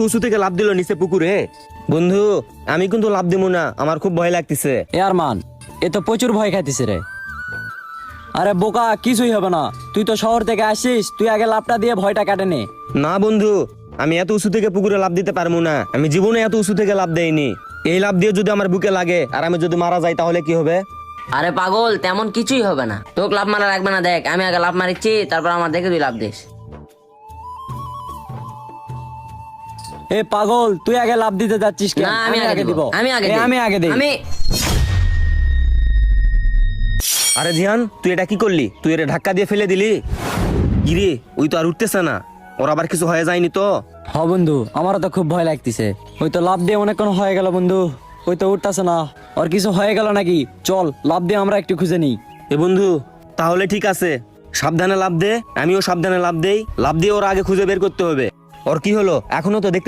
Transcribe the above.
উঁচু থেকে লাভ দিল নিচে পুকুরে। বন্ধু আমি কিন্তু লাভ দিব না, আমার খুব ভয় লাগতেছে। এ আরমান, এ তো প্রচুর ভয় খাইতেছে রে। আরে বোকা, কিছুই হবে না, তুই তো শহর থেকে আসিস, তুই আগে লাভটা দিয়ে ভয়টা কাটে নে। না বন্ধু, আমি এত উঁচু থেকে পুকুরে লাভ দিতে পারবো না। আমি জীবনে এত উঁচু থেকে লাভ দেইনি। এই লাভ দিয়ে যদি আমার বুকে লাগে আর আমি যদি মারা যাই তাহলে কি হবে? আরে পাগল, তেমন কিছুই হবে না, তোকে লাভ মারা লাগবে না। দেখ আমি আগে লাভ মারিচ্ছি, তারপর আমার দেখে তুই লাভ দিস। এ পাগল, তুই আগে লাভ দিতে যাচ্ছিস কেন? না আমি আগে দিব, আমি আগে এ, দিই। আমি আগে দিই। আমি আরে জিয়ান, তুই এটা কি করলি? তুই এটা ধাক্কা দিয়ে ফেলে দিলি। গিরে ওই তো আর উঠতেছে না, ওর আবার কিছু হয়ে যায়নি তো? হ বন্ধু, আমারও তো খুব ভয় লাগতেছে। ওই তো লাভ দিয়ে অনেকক্ষণ হয়ে গেল বন্ধু, ওই তো উঠতেছে না। ওর কিছু হয়ে গেল নাকি? চল লাভ দিয়ে আমরা একটু খুঁজে নিই। এ বন্ধু তাহলে ঠিক আছে, সাবধানে লাভ দে, আমিও সাবধানে লাভ দেই। লাভ দিয়ে ওর আগে খুঁজে বের করতে হবে ওর কি হলো। এখনো তো দেখতে